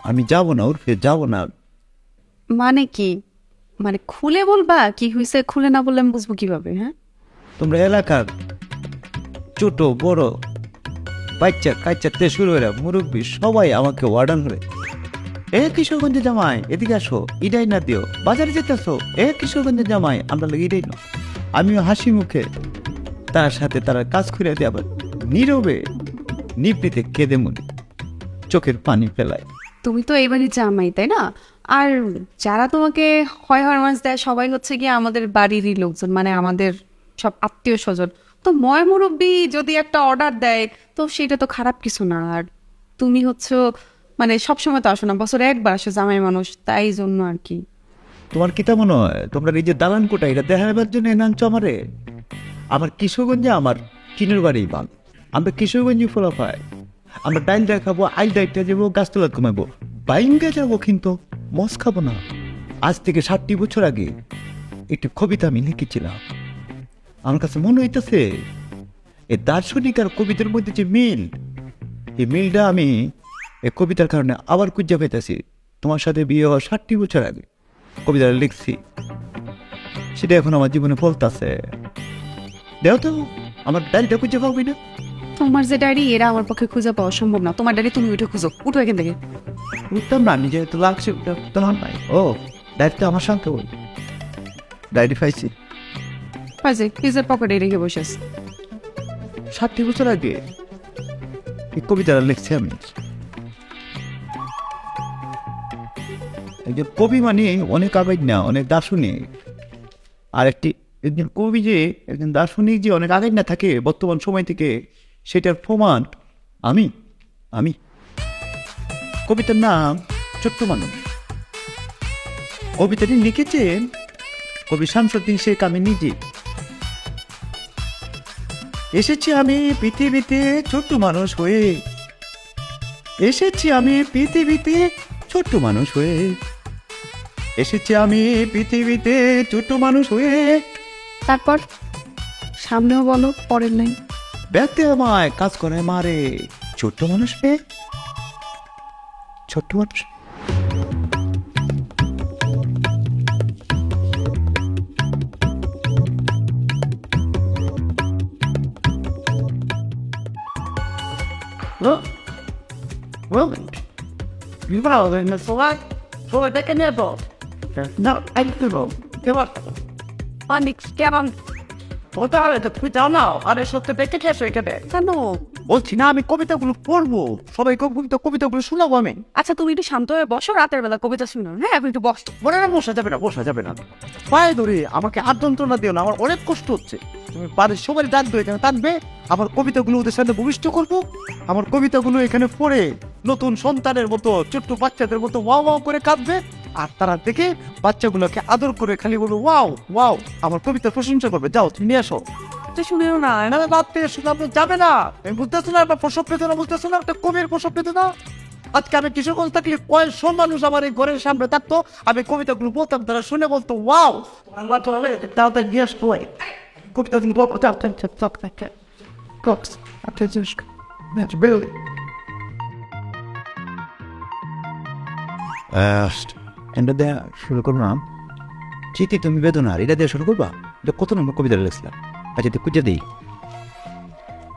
আমি যাব না উর্ফে, যাব না। মানে কি? মানে খুলে বলবা কি হয়েছে? খুলে না বললে আমি বুঝবো কিভাবে? হ্যাঁ, তোমরা এলাকার ছোট বড় বাচ্চা কাচ্চাতে শুরু করে মুরব্বী সবাই আমাকে ওয়ার্ডান করে, এ কিশোরগঞ্জে জামাই এদিকে আসো, ইডাই না দিও, বাজারে যেতেছো, এ কিশোরগঞ্জে জামাই আমরা লাগে ইডাই না। আমিও হাসি মুখে তার সাথে তারা কাজ করে দিয়ে আবার নীরবে নিবৃতে কেঁদে মরি, চোখের পানি ফেলায়। তুমি তো এইবারই জামাই, তাই না? আর যারা তোমাকে হয় হরমাস দেয় সবাই হচ্ছে গিয়ে আমাদের বাড়িরই লোকজন, মানে আমাদের সব আত্মীয় স্বজন। তো ময় মুরব্বী যদি একটা অর্ডার দেয় তো সেটা তো খারাপ কিছু না। আর তুমি হচ্ছে মানে সবসময় তো আসো না, বছরে একবার আসো, জামাই মানুষ, তাই জন্য আর কি। তোমার কি তা মনে হয় তোমরা এই যে দালান কোটা এটা দেখাবার জন্য এনাঞ্চ আমারে? আমার কিশোরগঞ্জে আমার কিনের বাড়ি বাল, আমরা কিশোরগঞ্জে ফোলা পাই। আমরা ডাইল দেখাবো, আইল ডাইলটা যাবো, গাছতলা কমাবো, বাইঙ্গে যাবো, কিন্তু মস খাবো না। আজ থেকে 60 বছর আগে একটি কবিতা আমি লিখেছিলাম। আমার কাছে মনে হইতেছে এই দার্শনিক আর কবিতার মধ্যে যে মিল, এই মিলটা আমি এই কবিতার কারণে আবার খুঁজে পেতেছি। তোমার সাথে বিয়ে হওয়ার 60 বছর আগে কবিতাটা লিখছি, সেটা এখন আমার জীবনে ফলতাছে। দেও তো আমার ডায়েরিটা খুঁজে পাবি না? তোমার যে ডায়েরি, এরা আমার পক্ষে খুঁজে পাওয়া সম্ভব না। তোমার ডায়েরি তুমি উঠে খুঁজো, উঠো এখান থেকে। বুঝতাম না, আমি যেহেতু লাগছে তোমার নাই। ও, ডায়েরিটা আমার সঙ্গে বল, ডায়েরি পাইছি পাইছে, ফ্রিজের পকেটে রেখে বসে আছে। 60 বছর আগে এই কবিতাটা লিখছি আমি। একজন কবি মানে অনেক আবেগ না, অনেক দার্শনিক। আর একজন কবি যে একজন দার্শনিক যে অনেক আগে না থাকে বর্তমান সময় থেকে, সেটার প্রমাণ আমি। আমি কবিতার নাম ছোট্ট মানুষ। কবিতাটি লিখেছেন কবি শামসুদ্দিন শেখ। আমি নিজে এসেছি আমি পৃথিবীতে ছোট্ট মানুষ হয়ে, এসেছি আমি পৃথিবীতে ছোট্ট মানুষ হয়ে, এসেছি আমি পৃথিবীতে ছোট্ট মানুষ হয়ে। তারপর সামনেও বলো, পরের নাই। ব্যক্তি আমায় কাজ করে মারে, ছোট্ট মানুষ পেয়ে, ছোট্ট মানুষ। কেন? বলছি না আমি কবিতাগুলো পড়বো, সবাই কবিতাগুলো শোনাবো আমি। আচ্ছা, তুমি একটু শান্ত হয়ে বসো, রাতের বেলা কবিতা শুনো। হ্যাঁ, এখন একটু বসো। বলে না, বসা যাবে না, বসা যাবে না। পায়ে ধরে আমাকে আর যন্ত্রণা দিও না, আমার অনেক কষ্ট হচ্ছে। তুমি বাড়ির সবাই টানবে, এখানে টানবে, আমার কবিতাগুলো ওদের সাথে ভূমিষ্ঠ করবো। আমার কবিতাগুলো এখানে পড়ে নতুন সন্তানের মতো, ছোট্ট বাচ্চাদের মতো ওয়াও ওয়াও করে কাঁদবে। আর তারা দেখে বাচ্চাগুলোকে আদর করে খালি বলবে ওয়াও ওয়াও, আমার কবিতার প্রশংসা করবে। যাও তুমি নিয়ে আসো। শুনেও না। রাত থেকে শুনে আপনি যাবে না, আমি বুঝতেছো না? আপনার প্রসব পেতে না, বুঝতেছো না? একটা কবির প্রসব পেতে না। আজকে আমি কিশোরগঞ্জ থাকলে কয়েকশো মানুষ আমার এই ঘরের সামনে থাকতো, আমি কবিতাগুলো বলতাম, তারা শুনে বলতো ওয়াও, তাড়াতাড়ি গিয়ে আসতো কবিতা এটা দেয়া শুরু করলাম। চিঠি তুমি বেদনার, এটা দিয়ে শুরু করবা। এটা কত নম্বর কবিতা লিখছিলাম? আচ্ছা তুই খুঁজে দিই।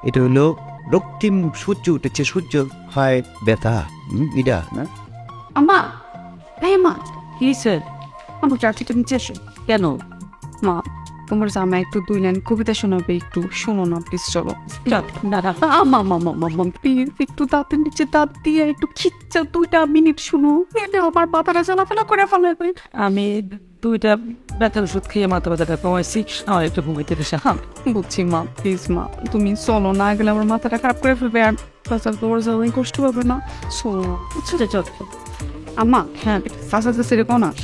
এটা হলো রক্তিম সূর্য উঠেছে, সূর্য হয় ব্যথা। এটা না আম্মা, এই মা, কি স্যার? আমার চাচিটা নিচে এসো। কেন? মা, তোমার জামা একটু 2 লাইন কবিতা শোনাবে, একটু শোনো না প্লিজ, চলো। দাঁড়া, মা মা মা মা প্লিজ একটু দাঁতের নিচে দাঁত দিয়ে একটু খিচ্ছা 2টা মিনিট শুনো, এতে আমার মাথাটা চলাফেরা করে ফেলে। আমি 2টা ব্যথার ওষুধ খেয়ে মাথা ব্যথাটা কমাইছি, আমার একটু ঘুমাইতে বেশি। হ্যাঁ বুঝছি মা, প্লিজ মা তুমি চলো, না গেলে আমার মাথাটা খারাপ করে ফেলবে, আর তাছাড়া তোমার যাওয়াই কষ্ট হবে না। চলো। চল। আম্মা, হ্যাঁ, চাচা চাচিরে কোন আর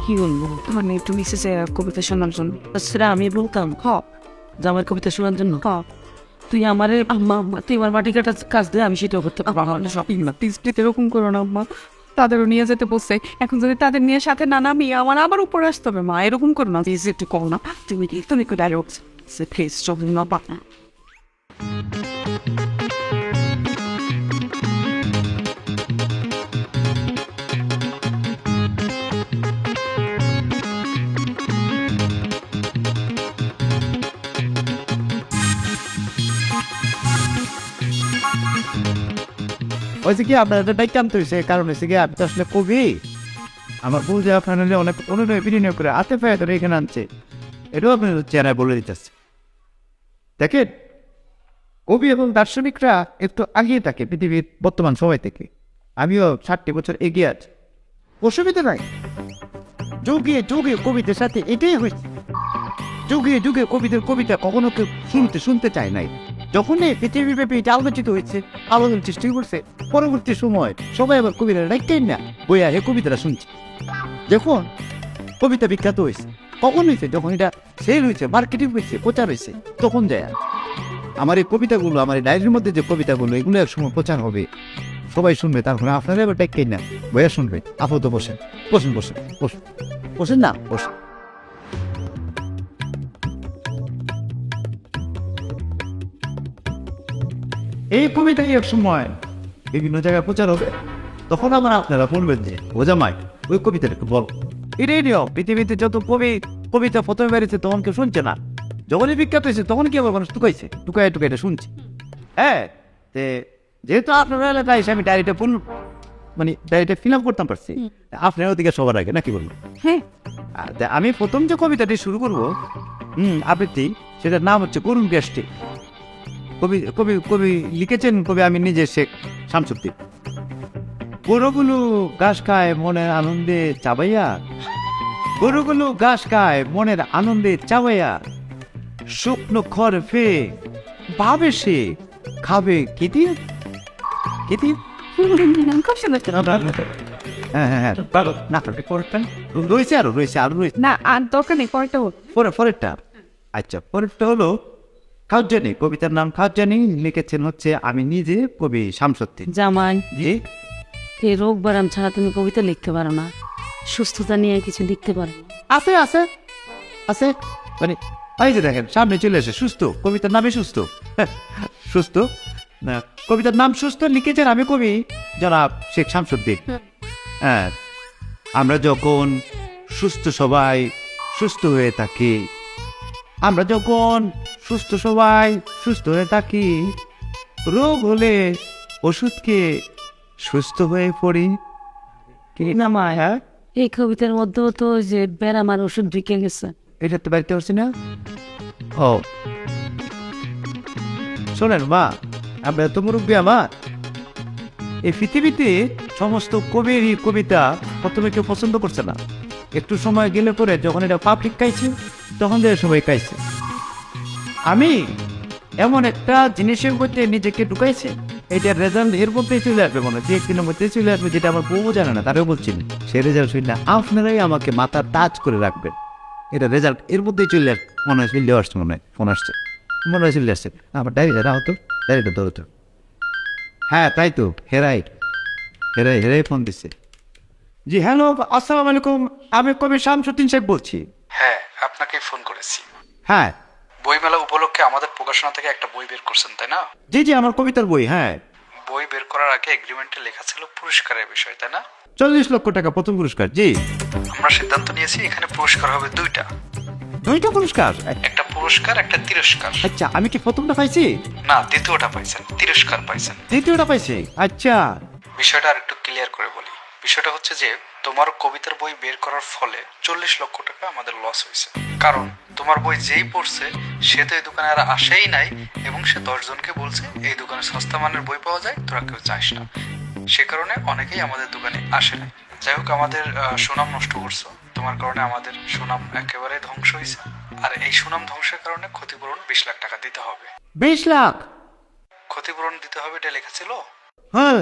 কি বলবো? মানে একটু নিচে যে কবিতা শোনার জন্য। সেটা আমি বলতাম জামার কবিতা শোনার জন্য। তুই আমার তুই আমার মাটি কাটার কাজ দে, আমি সেটাও করতে পারবো না। প্লিজ প্লিজ এরকম করো না আম্মা, তাদেরও নিয়ে যেতে বসছে, এখন যদি তাদের নিয়ে সাথে না নামি আমার আবার উপরে আসতে হবে। মা এরকম করো না প্লিজ, একটু করো না। তুমি একটু ডাইরেক্ট প্লিজ চল না বা। হয়েছে কি, আপনার একটা দায়িত্ব আনতে হয়েছে, কারণ হয়েছে কি আমি তো আসলে কবি। আমার বউ যে আপনার অনেক অনুনয় বিনয় করে হাতে পায়ে ধরে এখানে আনছে, এটাও আপনার চেহারায় বলে দিতেছে। দেখেন, কবি এবং দার্শনিকরা একটু আগিয়ে থাকে পৃথিবীর বর্তমান সময় থেকে। আমিও 60 বছর এগিয়ে আছি, অসুবিধা নাই। যুগে যুগে কবিদের সাথে এটাই হয়েছে। যুগে যুগে কবিদের কবিতা কখনো কেউ শুনতে চায় নাই। যখনই পৃথিবীব্যাপী এটা আলোচিত হয়েছে, আলোচনার চেষ্টা করছে, পরবর্তী সময় সবাই আবার কবিরা রাখতেন না, বইয়া এ কবিতাটা শুনছে। যখন কবিতা বিখ্যাত হয়েছে, কখন হয়েছে? যখন এটা সেল হয়েছে, মার্কেটিং হয়েছে, প্রচার হয়েছে, তখন যায়। আমার এই কবিতাগুলো, আমার এই ডায়েরির মধ্যে যে কবিতাগুলো, এগুলো এক সময় প্রচার হবে, সবাই শুনবে, তারপরে আপনারা এবার ডাকেন না, বইয়া শুনবে। আপাতত বসেন বসেন বসেন বসেন বসেন না বসেন। এই কবিতাই এক সময় বিভিন্ন জায়গায় প্রচার হবে, তখন আবার আপনারা বলবেন যে ও জামাই ওই কবিতাটা একটু বল। এটাই নিয়ম। পৃথিবীতে যত কবিতা প্রথমে বেরিয়েছে তখন কেউ শুনছে না, যখনই বিখ্যাত হয়েছে তখন কি আবার মানুষ টুকাই এটা শুনছে। হ্যাঁ, যেহেতু আপনার এলাকায় এসে আমি ডায়েরিটা ডায়েরিটা ফিল আপ করতাম পারছি, আপনার ওদিকে সবার আগে নাকি বলবো? হ্যাঁ, আমি প্রথম যে কবিতাটি শুরু করবো আবৃত্তি, সেটার নাম হচ্ছে করুণ গ্যাসটি। কবি লিখেছেন কবি আমি নিজে, শেখ শামসুদ্দিন। গরুগুলো ঘাস খায় মনের আনন্দে চাবাইয়া, গরুগুলো ঘাস খায় মনের আনন্দে চাবাইয়া, শুকনো খড় ফেয়ে ভাবে সে খাবে কেতির। হ্যাঁ, রয়েছে আরো রয়েছে। না আর দরকার নেই, পরেরটা হোক। পরেরটা, আচ্ছা পরেরটা হলো খাউজানি। কবিতার নাম খাউজানি, লিখেছেন হচ্ছে আমি নিজে কবি শামসুদ্দিন। জামাই, জি, এই রোগ বারাম ছাড়া তুমি কবিতা লিখতে পারো না, সুস্থতা নিয়ে কিছু লিখতে পারো না। আছে আছে আছে, মানে এই যে দেখেন সামনে চলে আসে সুস্থ, কবিতার নামে সুস্থ। সুস্থ না, কবিতার নাম সুস্থ, লিখেছেন আমি কবি জনাব শেখ শামসুদ্দিন। হ্যাঁ, আমরা যখন সুস্থ সবাই সুস্থ হয়ে থাকি, আমরা যখন সুস্থ সবাই সুস্থ হয়ে থাকি, রোগ হলে ওষুধ খেয়ে সুস্থ হয়ে পড়ি। কি নামায়? হ্যাঁ, এই কবিতার মধ্যেও তো যে ব্যারামার ওষুধ ঢুকে গেছে। এটা তো বাড়িতে পারছি না। ও শোনেন মা, আমরা তো মুরব্বী, আমার এই পৃথিবীতে সমস্ত কবিরই কবিতা প্রথমে কেউ পছন্দ করছে না, একটু সময় গেলে পরে যখন এটা পাবলিক খাইছে তখন থেকে সবাই খাইছে। আমি এমন একটা জিনিসের মধ্যে নিজেকে ঢুকাইছে, এটার রেজাল্ট এর মধ্যেই চলে আসবে, মনে হচ্ছে একদিনের মধ্যেই চলে আসবে, যেটা আমার বউ জানে না, তারাও বলছি না। সে রেজাল্ট শুনি না, আপনারাই আমাকে মাথা টাচ করে রাখবেন। এটা রেজাল্ট এর মধ্যেই চলে আসবে, মনে হয় চলে আসছে, মনে হয় ফোন আসছে, মনে হয় চলে আসছে। আমার ডায়েরিটা রাও তো, ডায়েরিটা ধরো তো। হ্যাঁ তাই তো, হেরাই হেরে ফোন দিছে। জি হ্যালো, আসসালামু আলাইকুম, আমি কবি শামসুদ্দিন শেখ বলছি। হ্যাঁ, আপনাকে ফোন করেছি। হ্যাঁ বইমেলা উপলক্ষে আমাদের প্রকাশনা থেকে একটা বই বের করছেন, তাই না? জি জি, আমার কবিতার বই। হ্যাঁ, বই বের করার আগে এগ্রিমেন্টে লেখা ছিল পুরস্কারের বিষয়, তাই না? 40 লক্ষ টাকা প্রথম পুরস্কার। জি, আমরা সিদ্ধান্ত নিয়েছি এখানে পুরস্কার হবে দুইটা, 2টা পুরস্কার। একটা পুরস্কার একটা তিরস্কার। আচ্ছা, আমি কি প্রথমটা পাইছি? না, দ্বিতীয়টা পাইছেন, তিরস্কার পাইছেন। দ্বিতীয়টা পাইছি। আচ্ছা, বিষয়টা আর একটু ক্লিয়ার করে বলি। বিষয়টা হচ্ছে যে তোমার কবিতার বই বের করার ফলে 40 লক্ষ টাকা আমাদের লস হয়েছে। কারণ তোমার বই যেই পড়ছে সে তো এই দোকানে আর আসেই নাই, এবং সে 10 জনকে বলছে এই দোকানে সস্তা মানের বই পাওয়া যায়, তোরা কেউ যাস না। সে কারণে অনেকেই আমাদের দোকানে আসে নাই। যাই হোক, আমাদের সুনাম নষ্ট করছো। তোমার কারণে আমাদের সুনাম একেবারে ধ্বংস হয়েছে। আর এই সুনাম ধ্বংসের কারণে ক্ষতিপূরণ 20 লাখ টাকা দিতে হবে। 20 লাখ? ক্ষতিপূরণ দিতে হবে, এটা লেখা ছিল। হ্যাঁ।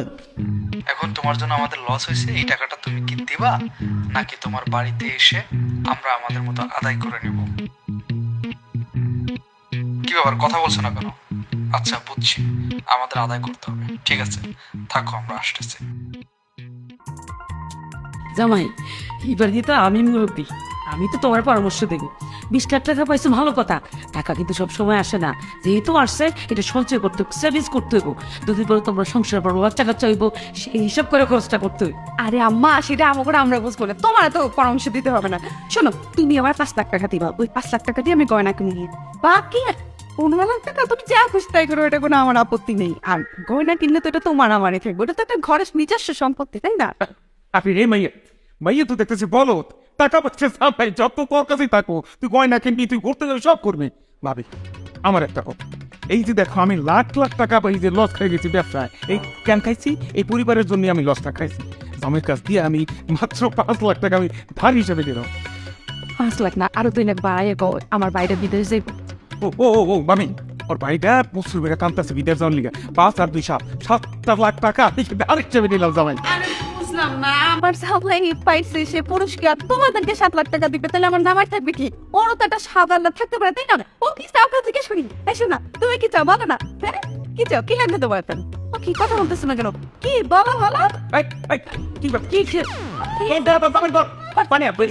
এখন তোমার জন্য আমাদের লস হয়েছে, এই টাকাটা তুমি কি দিবা, নাকি তোমার বাড়িতে এসে আমরা আমাদের মতো আদায় করে নেব? কি ব্যাপার, কথা বলছো না কেন? আচ্ছা, বুঝছি, আমাদের আদায় করতে হবে। ঠিক আছে, থাকো, আমরা আসতেছি। জামাই, এবার কিন্তু আমি মুরব্বী, আমি তো তোমার পরামর্শ দেব। 20 লাখ টাকা পাইছো, ভালো কথা। টাকা কিন্তু সব সময় আসে না, যেহেতু আসছে এটা সঞ্চয় করতে হবে, সেভিংস করতে হইব। দুদিন পরে তোমরা সংসার পারবো, বাচ্চা কাচ্চা হইব, সেই হিসাব করে খরচটা করতে হইব। আরে আম্মা, সেটা আমাকে আমরা বুঝবো না, তোমার তো পরামর্শ দিতে হবে না। শোনো, তুমি আমার 5 লাখ টাকা দিবা, ওই 5 লাখ টাকা দিয়ে আমি গয়না কিনে নিই। বাকি 15 লাখ টাকা তুমি যা খুশি তাই করো, এটা কোনো আমার আপত্তি নেই। আর গয়না কিনলে তো এটা তোমার আমারই থাকবে, ওটা তো একটা ঘরের নিজস্ব সম্পত্তি, তাই না? আপনি রে মাইয়া তো দেখতেছি বলো, টাকা পাচ্ছে ভাই, যত তোর কাছেই থাকো, তুই গয়না কিনবি, তুই ঘুরতে যাবি, সব করবি। ভাবি, আমার একটা কথা, এই যে দেখো আমি লাখ লাখ টাকা এই যে লস খাই গেছি ব্যবসায়, এই কেন খাইছি? এই পরিবারের জন্য আমি লসটা খাইছি। জামের কাছ দিয়ে আমি মাত্র 5 লাখ টাকা আমি ধার হিসেবে দিলাম। 5 লাখ না, আরো 2 লাখ বাড়াই আমার বাইরে বিদেশ যাইব। ও মামি, ওর ভাইটা প্রচুর বেড়ে কান্তাছে বিদেশ যাওয়ার লিগে। 5 আর 2 7 লাখ টাকা ধার হিসেবে দিলাম জামাই। বুঝলাম না, আমার সামলাই পাইছে সে পুরস্কার, তোমাদেরকে 7 লাখ টাকা দিবে, তাহলে আমার নামার থাকবে কি? ওরও তো একটা সাদা লাখ থাকতে পারে, তাই না? ও কি চাও কাছে জিজ্ঞেস করি, এসো না, তুমি কি চাও বলো না? হ্যাঁ, কি চাও, কি লাগবে তোমার? ও কি কথা বলতেছো না কেন? কি বলো বলো। কি পানিয়া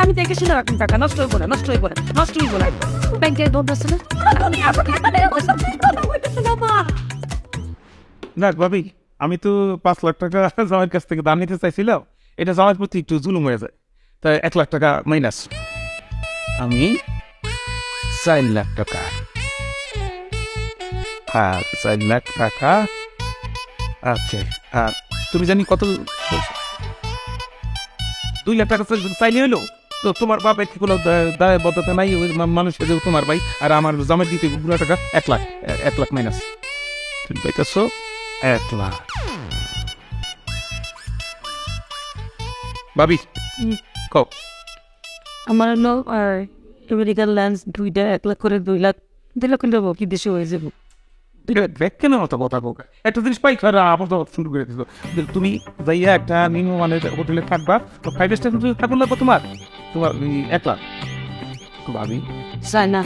আমি দেখে শুনে রাখুন, টাকা নষ্ট হইব না, নষ্ট হইব না, নষ্ট হইব না। ব্যাংকের দৌড় আছে না? না ভাবি, আমি তো 5 লাখ টাকা জামাইয়ের কাছ থেকে দাম নিতে চাইছিলাম, এটা জামাইয়ের প্রতি একটু জুলুম হয়ে যায়, তাই 1 লাখ টাকা মাইনাস। আমি 4 লাখ টাকা। হ্যাঁ, 4 লাখ টাকা। আচ্ছা, আর তুমি জানি কত? 2 লাখ টাকা চাইলে হলো তো তোমার বাপ একটি কোনো দায়বদ্ধতা নাই, ওই মানুষের যে তোমার ভাই আর আমার জামাই দিতে পুরো টাকা 1 লাখ মাইনাস। তুমি পাইতেছো 1 লাখ। ভাবি কও। আমার হলো আমেরিকান ল্যান্স 2টা 1 লাখ করে 2 লাখ নেবো, কি দেশে হয়ে যাবো। কেন অত কথা বলবে? একটা জিনিস পাই খারাপ আপাতত শুরু করে দিছো। তুমি যাইয়া একটা নিম্ন মানের হোটেলে থাকবা, তো 5 স্টার থাকুন লাগবো তোমার 1 লাখ। ভাবি চাই না।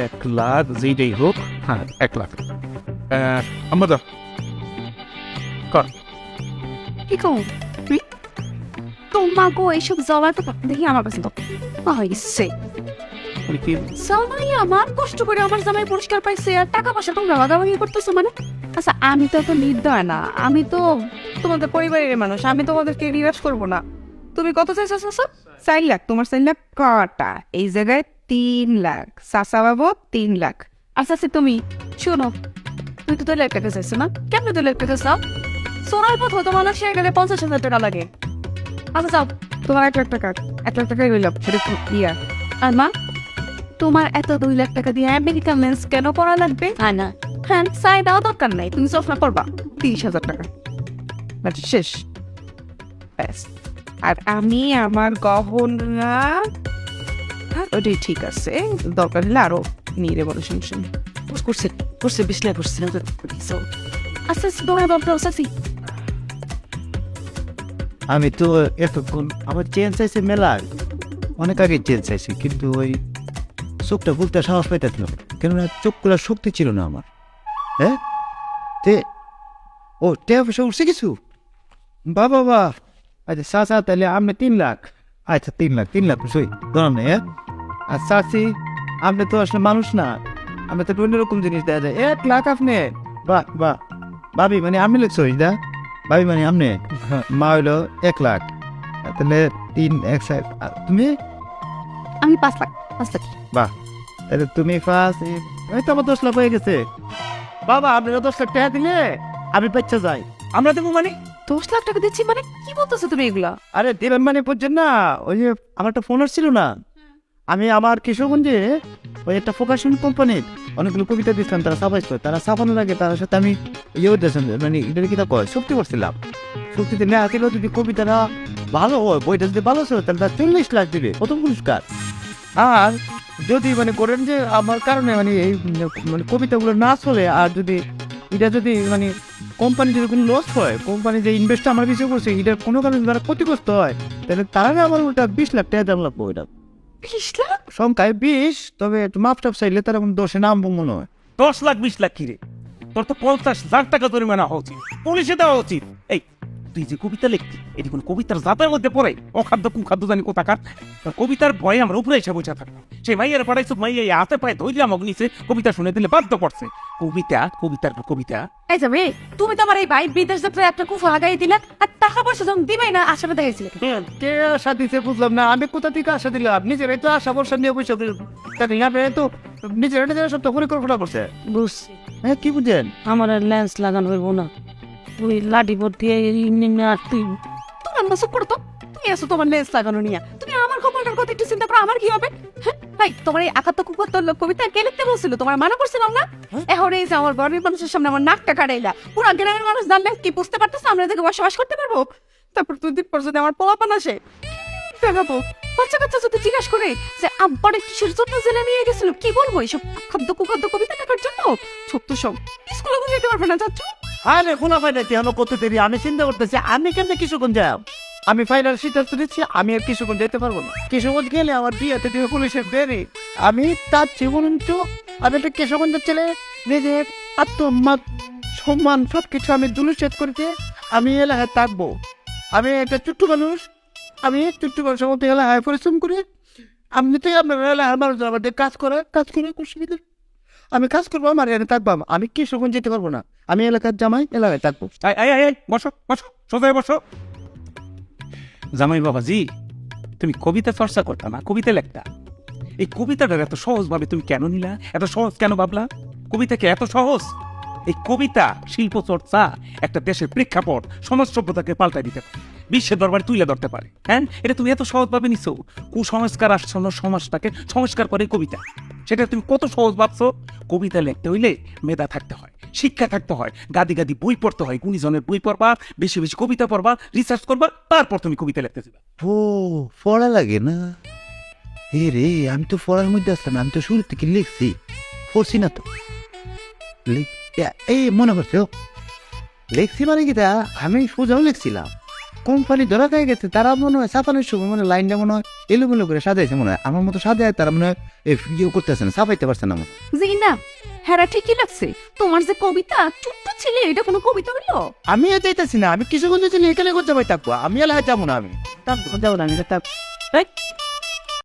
1 লাখ যেইটাই হোক, হ্যাঁ 1 লাখ। আমরা যাও কর। কি কও তুই? তোমাকে এইসব জবাই তো দেখি আমার কাছে তো হয়ে গেছে। জামাই আমার কষ্ট করে আমার জামাই পুরস্কার পাইছে, আর টাকা পয়সা তোমরা ভাগাভাগি করতেছো মানে? আচ্ছা, আমি তো এত নির্দয় না, আমি তো তোমাদের পরিবারের মানুষ, আমি তোমাদেরকে নিরাশ করবো না। তুমি কত চাইছো চাচা? 4 লাখ। তোমার 4 লাখ কটা? এই জায়গায় 3 লাখ। চাচা বাবু 3 লাখ। আচ্ছা আচ্ছা, তুমি শোনো, তুই তো 2 লাখ টাকা চাইছো না? কেমন 2 লাখ টাকা চাও? সোনার পথ হতো মানুষ গেলে 50,000 টাকা লাগে। আচ্ছা যাও, তোমার 1 লাখ টাকা, 1 লাখ টাকাই রইল। ইয়া আর মা, তোমার এত 2 লাখ টাকা দিয়ে আমেরিকান লেন্স কেন পড়া লাগবে? না হ্যাঁ, চাই দাও, দরকার নাই, তুমি চশমা পড়বা। 30,000 টাকা শেষ। ব্যাস। আর আমি আমার গহনা ওটাই ঠিক আছে, দরকার হলে আরো নিয়ে রে, বলো শুনছেন। করছে 20 লাখ করছে। আচ্ছা তোমার বাবা আছি। আমি তো এতক্ষণ আমার চেঞ্জ চাইছে মেলা, অনেক আগে জেল চাইছি, কিন্তু ওই চোখটা খুলতে সাহস পাইতেছিল, কেননা চোখ খোলার শক্তি ছিল না আমার। হ্যাঁ, তে ও টাকা পয়সা উঠছে কিছু? বাবা, আচ্ছা চাচা, তাহলে আপনি 3 লাখ। আচ্ছা 3 লাখ সই ধরাম না। হ্যাঁ, আর চাচি, আপনি তো আসলে মানুষ না, আপনি তো অন্যরকম জিনিস দেওয়া যায়। 1 লাখ আপনি? বাহ বাহ। ভাবি মানে আপনি লিখছই দা? ভাবি মানে আপনি? মা হইলো 1 লাখ, তাহলে 3 1 7। তুমি? আমি 5 লাখ। বাহ, তাহলে তুমি ফার্স্ট, এই তো আমার 10 লাখ হয়ে গেছে। বাবা, আপনি 10 লাখ টাকা দিলে আমি বাচ্চা যাই। আমরা দেবো মানে 10 লাখ টাকা দিচ্ছি মানে কি বলতেছো তুমি এগুলা? আরে দেবেন মানে বুঝছেন না, ওই যে আমার একটা ফোন আসছিল না, আমি আমার কিশোরগঞ্জে ওই একটা প্রকাশন কোম্পানির অনেকগুলো কবিতা দিচ্ছিলাম, তারা ছাপাইছিল। তারা ছাপানোর আগে তার সাথে আমি দিয়েছিলাম, মানে এটা কিতা কয়, শক্তি করছিলাম। শক্তিতে না আসলে যদি কবিতাটা ভালো হয়, বইটা যদি ভালো ছিল, তাহলে তার 40 লাখ দিবে প্রথম পুরস্কার। আর যদি মানে করেন যে আমার কারণে মানে এই মানে কবিতাগুলো না চলে, আর যদি এটা যদি মানে কোম্পানি যদি কোনো লস হয়, কোম্পানি যে ইনভেস্ট আমার কিছু করছে এটার কোনো কারণে তারা ক্ষতিগ্রস্ত হয়, তাহলে তারা আমার ওটা 20 লাখ টাকা দাম লাগবো। ওইটা 20 লাখ? সংখ্যায় 20, তবে একটু মাপ টাপ চাইলে তারা কোনো দোষে নামবো মনে হয়। 10 লাখ 20 লাখ কিরে, তোর তো 50 লাখ টাকা জরিমানা হওয়া উচিত, পুলিশে দেওয়া উচিত। এই তুই যে কবিতা লিখতি, এটি কোন কবিতার জাতের মধ্যে পড়ে? অখাদ্য কুখাদ্য জানি কোথাকার। কবিতার ভয়ে আমরা উপরে এসে বসে থাকলাম, সেই মাইয়ার পাঠাইছো, মাইয়া হাতে পায়ে ধৈর্য আমাকে নিচে কবিতা শুনে দিলে বাধ্য করছে। কবিতা এই যাবে, তুমি তো আমার এই ভাই বিদেশ যাত্রায় একটা কুফা লাগাই দিলা, আর টাকা পয়সা যখন দিবাই না আশাটা দেখাইছিলে। কে আশা দিতে বুঝলাম না, আমি কোথা থেকে আশা দিলাম? নিজেরাই তো আশা বর্ষা নিয়ে বসে তো নিজেরা সব তো পরিকল্পনা করছে। বুঝছি, হ্যাঁ, কি বুঝেন? আমার লেন্স লাগানো হইব না, ওই লাঠি ভর্তি আর তুই তোমার না চুপ করো তো, তুমি আসো তোমার লেন্স লাগানো নিয়ে, তুমি আমার কপালটার কথা একটু চিন্তা করো, আমার কি হবে? হ্যাঁ ভাই, তোমার এই 71 কবিতা কে লিখতে বলছিল? তোমার মানা করছিলাম না? এখন এই যে আমার বাড়ির মানুষের সামনে আমার নাকটা কাটাইলা, পুরা গ্রামের মানুষ জানলে কি বুঝতে পারতেছে আমরা থেকে বসবাস করতে পারবো? তারপর 2 দিন পর যদি আমার পোলাপান আসে দেখাবো, বাচ্চা কাচ্চা যদি জিজ্ঞাসা করে যে আব্বারে কিসের জন্য জেলে নিয়ে গেছিল, কি বলবো? এইসব খাদ্য কুখাদ্য কবিতা লেখার জন্য? ছোট্ট সব স্কুলে যেতে পারবে না চাচ্ছু। আরে খোলা ফাইনাল এখনো কত দেরি, আমি চিন্তা করতেছি আমি কেমনে কিশোরগঞ্জ যাব। আমি ফাইনাল সিদ্ধান্ত নিচ্ছি, আমি আর কিশোরগঞ্জ যেতে পারবো না। কিশোরগঞ্জ গেলে আমার বিয়েতে দিবে পুলিশের বেরি। আমি তার জীবন আমি একটা কিশোরগঞ্জের ছেলে, নিজের আত্মম্মান সম্মান সবকিছু আমি দুলুচ্ছেদ করতে আমি এলাকায় থাকবো। আমি একটা ছোট্ট মানুষ, আমি ছোট্ট মানুষের মধ্যে এলাকায় পরিশ্রম করি। আপনি তো আপনার এলাকার মানুষ আমাদের কাজ করে অসুবিধা, আমি কাজ করবো, আমার এখানে থাকবো। আমি কিশোরগঞ্জ যেতে পারবো না, আমি এলাকার জামাই, এলাকায় থাকবো। বসো সোজায় বসো। জামাই বাবাজি, তুমি কবিতা চর্চা করতা না, কবিতা লেখতা। এই কবিতাটা এত সহজ ভাবে তুমি কেন নিলা? এত সহজ কেন ভাবলা? কবিতাকে এত সহজ? এই কবিতা শিল্প চর্চা একটা দেশের প্রেক্ষাপট, সমাজ সভ্যতাকে পাল্টাই দিতে পারে, বিশ্বের দরবারে তুলে ধরতে পারে। হ্যাঁ, এটা তুমি এত সহজ ভাবে নিছো। কুসংস্কার আচ্ছন্ন সমাজটাকে সংস্কার করে কবিতা, সেটা তুমি কত সহজ ভাবছো। কবিতা লিখতে হইলে মেধা থাকতে হয়, শিক্ষা থাকতে হয়, গাদি গাদি বই পড়তে হয়, গুণীজনের বই পড়বা, বেশি বেশি কবিতা পড়বা, রিসার্চ করবা, তারপর তুমি কবিতা লিখতে যাবা। ও, পড়া লাগে না? এ রে, আমি তো পড়ার মধ্যে আসলাম, আমি তো শুরু থেকে লিখছি, পড়ছি না তো। এই মনে করছো লিখছি মানে কি? আমি সোজাও লিখছিলাম, কোম্পানি ধরা খাই গেছে, তারা মনে হয় ছাপানোর সময় মনে লাইনটা মনে হয় এলোমেলো করে সাজাইছে, মনে হয় আমার মতো সাজায়, তারা মনে হয় ইয়ে করতেছে না, ছাপাইতে পারছে না। জি না, হ্যাঁ ঠিকই লাগছে। তোমার যে কবিতা ছোট্ট ছেলে, এটা কোনো কবিতা হইলো? আমি চাইতেছি না, আমি কিছু কোনো এখানে করতে পারি থাকবো, আমি এলাকায় যাবো না, আমি যাবো না, আমি